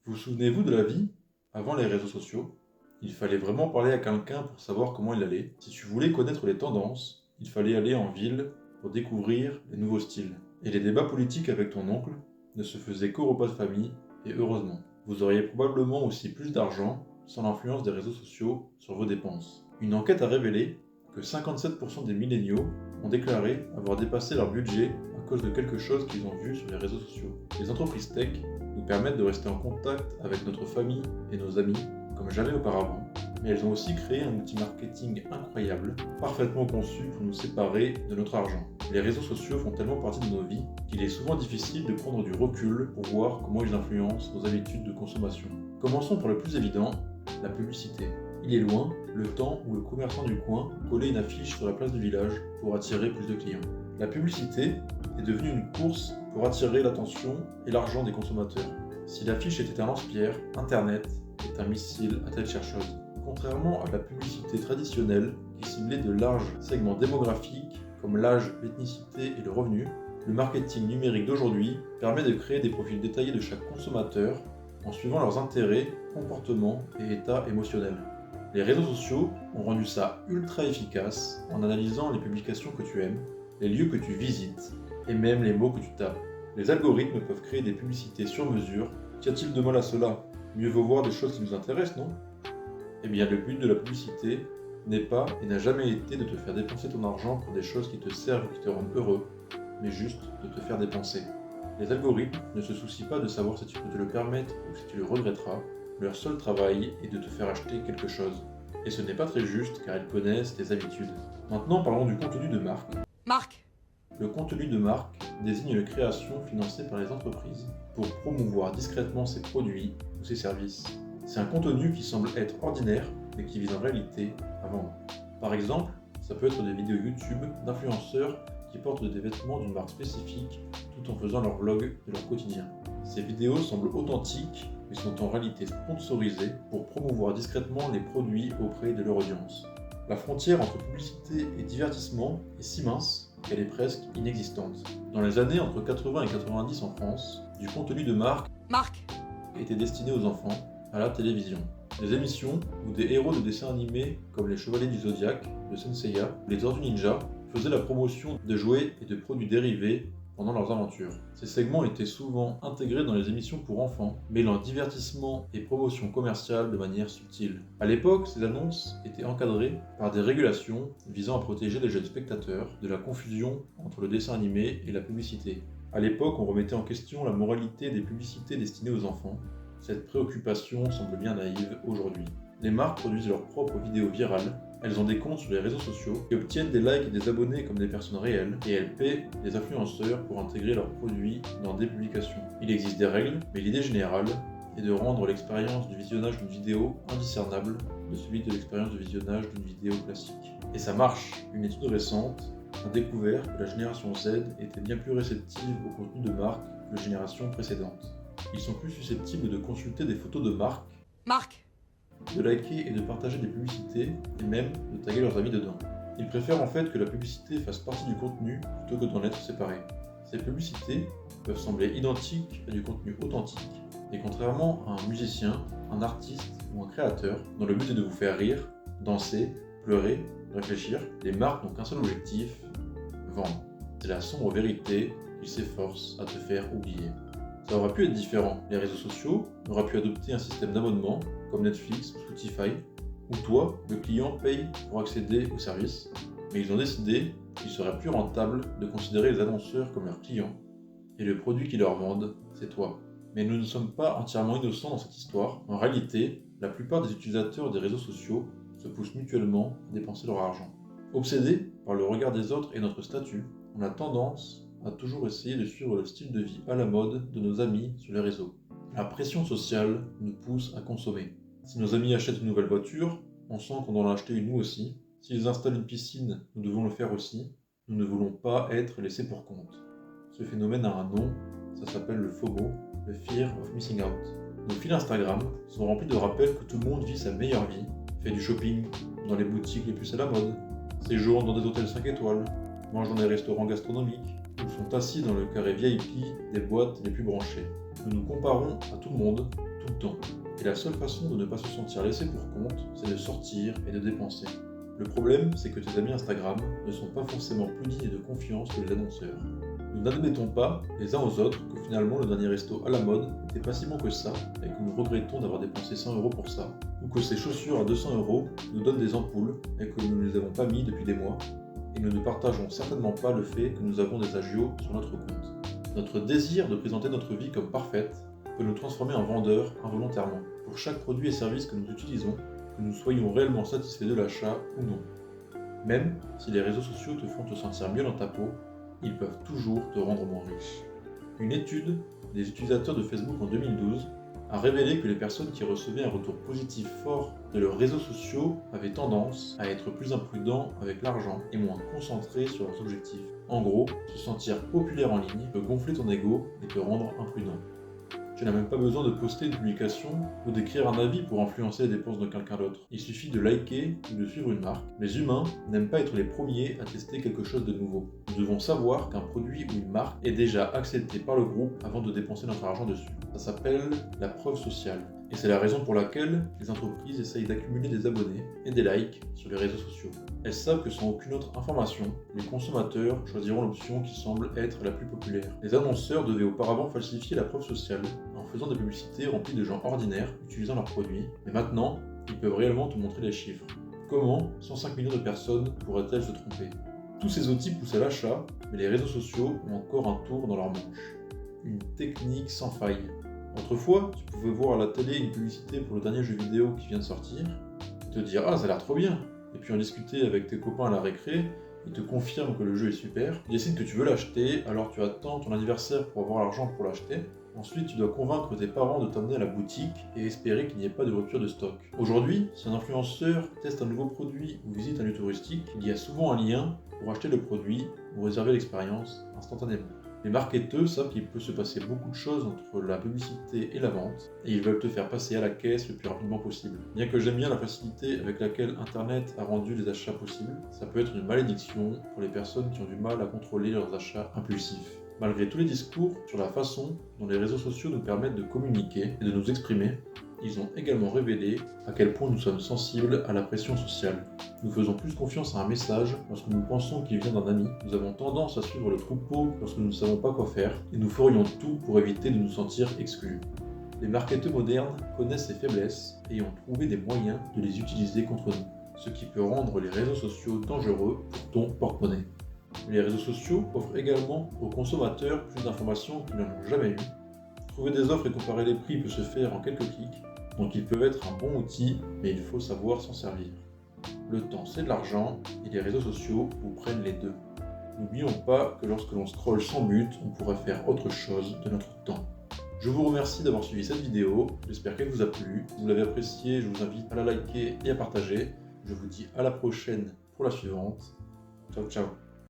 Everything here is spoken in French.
Vous souvenez-vous de la vie avant les réseaux sociaux? Il fallait vraiment parler à quelqu'un pour savoir comment il allait. Si tu voulais connaître les tendances, il fallait aller en ville pour découvrir les nouveaux styles. Et les débats politiques avec ton oncle ne se faisaient qu'au repas de famille, et heureusement. Vous auriez probablement aussi plus d'argent sans l'influence des réseaux sociaux sur vos dépenses. Une enquête a révélé que 57% des milléniaux ont déclaré avoir dépassé leur budget à cause de quelque chose qu'ils ont vu sur les réseaux sociaux. Les entreprises tech nous permettent de rester en contact avec notre famille et nos amis comme jamais auparavant, mais elles ont aussi créé un outil marketing incroyable, parfaitement conçu pour nous séparer de notre argent. Les réseaux sociaux font tellement partie de nos vies qu'il est souvent difficile de prendre du recul pour voir comment ils influencent nos habitudes de consommation. Commençons par le plus évident, la publicité. Il est loin le temps où le commerçant du coin collait une affiche sur la place du village pour attirer plus de clients. La publicité est devenue une course pour attirer l'attention et l'argent des consommateurs. Si l'affiche était un lance-pierre, Internet est un missile à tête chercheuse. Contrairement à la publicité traditionnelle qui ciblait de larges segments démographiques comme l'âge, l'ethnicité et le revenu, le marketing numérique d'aujourd'hui permet de créer des profils détaillés de chaque consommateur en suivant leurs intérêts, comportements et états émotionnels. Les réseaux sociaux ont rendu ça ultra efficace en analysant les publications que tu aimes, les lieux que tu visites et même les mots que tu tapes. Les algorithmes peuvent créer des publicités sur mesure. Qu'y a-t-il de mal à cela? Mieux vaut voir des choses qui nous intéressent, non? Eh bien, le but de la publicité n'est pas et n'a jamais été de te faire dépenser ton argent pour des choses qui te servent ou qui te rendent heureux, mais juste de te faire dépenser. Les algorithmes ne se soucient pas de savoir si tu peux te le permettre ou si tu le regretteras. Leur seul travail est de te faire acheter quelque chose. Et ce n'est pas très juste car ils connaissent tes habitudes. Maintenant, parlons du contenu de marque. Marc, Le contenu de marque désigne une création financée par les entreprises pour promouvoir discrètement ses produits ou ses services. C'est un contenu qui semble être ordinaire mais qui vise en réalité à vendre. Par exemple, ça peut être des vidéos YouTube d'influenceurs qui portent des vêtements d'une marque spécifique tout en faisant leur vlog de leur quotidien. Ces vidéos semblent authentiques mais sont en réalité sponsorisées pour promouvoir discrètement les produits auprès de leur audience. La frontière entre publicité et divertissement est si mince qu'elle est presque inexistante. Dans les années entre 80 et 90 en France, du contenu de marque Marc, était destiné aux enfants à la télévision. Des émissions où des héros de dessins animés comme les Chevaliers du Zodiaque, de Senseiya ou les Tortues Ninja faisaient la promotion de jouets et de produits dérivés pendant leurs aventures. Ces segments étaient souvent intégrés dans les émissions pour enfants, mêlant divertissement et promotion commerciale de manière subtile. À l'époque, ces annonces étaient encadrées par des régulations visant à protéger les jeunes spectateurs de la confusion entre le dessin animé et la publicité. À l'époque, on remettait en question la moralité des publicités destinées aux enfants. Cette préoccupation semble bien naïve aujourd'hui. Les marques produisent leurs propres vidéos virales, elles ont des comptes sur les réseaux sociaux et obtiennent des likes et des abonnés comme des personnes réelles, et elles paient des influenceurs pour intégrer leurs produits dans des publications. Il existe des règles, mais l'idée générale est de rendre l'expérience du visionnage d'une vidéo indiscernable de celui de l'expérience de visionnage d'une vidéo classique. Et ça marche! Une étude récente a découvert que la génération Z était bien plus réceptive au contenu de marque que les générations précédentes. Ils sont plus susceptibles de consulter des photos de marque, Marc, de liker et de partager des publicités, et même de taguer leurs amis dedans. Ils préfèrent en fait que la publicité fasse partie du contenu plutôt que d'en être séparée. Ces publicités peuvent sembler identiques à du contenu authentique, et contrairement à un musicien, un artiste ou un créateur, dont le but est de vous faire rire, danser, pleurer, réfléchir, les marques n'ont qu'un seul objectif, vendre. C'est la sombre vérité qu'ils s'efforcent à te faire oublier. Ça aurait pu être différent. Les réseaux sociaux auraient pu adopter un système d'abonnement comme Netflix ou Spotify, où toi, le client, paye pour accéder au service, mais ils ont décidé qu'il serait plus rentable de considérer les annonceurs comme leurs clients, et le produit qu'ils leur vendent, c'est toi. Mais nous ne sommes pas entièrement innocents dans cette histoire. En réalité, la plupart des utilisateurs des réseaux sociaux se poussent mutuellement à dépenser leur argent. Obsédés par le regard des autres et notre statut, on a tendance à toujours essayer de suivre le style de vie à la mode de nos amis sur les réseaux. La pression sociale nous pousse à consommer. Si nos amis achètent une nouvelle voiture, on sent qu'on doit en acheter une nous aussi. S'ils installent une piscine, nous devons le faire aussi. Nous ne voulons pas être laissés pour compte. Ce phénomène a un nom, ça s'appelle le FOMO, le Fear of Missing Out. Nos fils Instagram sont remplis de rappels que tout le monde vit sa meilleure vie, fait du shopping dans les boutiques les plus à la mode, séjourne dans des hôtels 5 étoiles, mange dans des restaurants gastronomiques, ou sont assis dans le carré VIP des boîtes les plus branchées. Nous nous comparons à tout le monde, tout le temps. Et la seule façon de ne pas se sentir laissé pour compte, c'est de sortir et de dépenser. Le problème, c'est que tes amis Instagram ne sont pas forcément plus dignes de confiance que les annonceurs. Nous n'admettons pas, les uns aux autres, que finalement le dernier resto à la mode n'était pas si bon que ça et que nous regrettons d'avoir dépensé 100 € pour ça, ou que ces chaussures à 200 € nous donnent des ampoules et que nous ne les avons pas mis depuis des mois, et nous ne partageons certainement pas le fait que nous avons des agios sur notre compte. Notre désir de présenter notre vie comme parfaite peut nous transformer en vendeurs involontairement. Pour chaque produit et service que nous utilisons, que nous soyons réellement satisfaits de l'achat ou non. Même si les réseaux sociaux te font te sentir mieux dans ta peau, ils peuvent toujours te rendre moins riche. Une étude des utilisateurs de Facebook en 2012 a révélé que les personnes qui recevaient un retour positif fort de leurs réseaux sociaux avaient tendance à être plus imprudents avec l'argent et moins concentrés sur leurs objectifs. En gros, se sentir populaire en ligne peut gonfler ton ego et te rendre imprudent. Tu n'as même pas besoin de poster une publication ou d'écrire un avis pour influencer les dépenses de quelqu'un d'autre. Il suffit de liker ou de suivre une marque. Les humains n'aiment pas être les premiers à tester quelque chose de nouveau. Nous devons savoir qu'un produit ou une marque est déjà accepté par le groupe avant de dépenser notre argent dessus. Ça s'appelle la preuve sociale. Et c'est la raison pour laquelle les entreprises essayent d'accumuler des abonnés et des likes sur les réseaux sociaux. Elles savent que sans aucune autre information, les consommateurs choisiront l'option qui semble être la plus populaire. Les annonceurs devaient auparavant falsifier la preuve sociale en faisant des publicités remplies de gens ordinaires utilisant leurs produits, mais maintenant, ils peuvent réellement te montrer les chiffres. Comment 105 millions de personnes pourraient-elles se tromper? Tous ces outils poussent à l'achat, mais les réseaux sociaux ont encore un tour dans leur manche. Une technique sans faille. Autrefois, tu pouvais voir à la télé une publicité pour le dernier jeu vidéo qui vient de sortir, et te dire « Ah, ça a l'air trop bien !» et puis en discuter avec tes copains à la récré, ils te confirment que le jeu est super, ils décident que tu veux l'acheter, alors tu attends ton anniversaire pour avoir l'argent pour l'acheter. Ensuite, tu dois convaincre tes parents de t'emmener à la boutique et espérer qu'il n'y ait pas de rupture de stock. Aujourd'hui, si un influenceur teste un nouveau produit ou visite un lieu touristique, il y a souvent un lien pour acheter le produit ou réserver l'expérience instantanément. Les marketeurs savent qu'il peut se passer beaucoup de choses entre la publicité et la vente, et ils veulent te faire passer à la caisse le plus rapidement possible. Bien que j'aime bien la facilité avec laquelle Internet a rendu les achats possibles, ça peut être une malédiction pour les personnes qui ont du mal à contrôler leurs achats impulsifs. Malgré tous les discours sur la façon dont les réseaux sociaux nous permettent de communiquer et de nous exprimer, ils ont également révélé à quel point nous sommes sensibles à la pression sociale. Nous faisons plus confiance à un message lorsque nous pensons qu'il vient d'un ami, nous avons tendance à suivre le troupeau lorsque nous ne savons pas quoi faire, et nous ferions tout pour éviter de nous sentir exclus. Les marketeurs modernes connaissent ces faiblesses et ont trouvé des moyens de les utiliser contre nous, ce qui peut rendre les réseaux sociaux dangereux pour ton porte-monnaie. Les réseaux sociaux offrent également aux consommateurs plus d'informations qu'ils n'en ont jamais eues. Trouver des offres et comparer les prix peut se faire en quelques clics, donc ils peuvent être un bon outil, mais il faut savoir s'en servir. Le temps c'est de l'argent, et les réseaux sociaux vous prennent les deux. N'oublions pas que lorsque l'on scrolle sans but, on pourrait faire autre chose de notre temps. Je vous remercie d'avoir suivi cette vidéo, j'espère qu'elle vous a plu. Si vous l'avez appréciée, je vous invite à la liker et à partager. Je vous dis à la prochaine pour la suivante. Ciao ciao.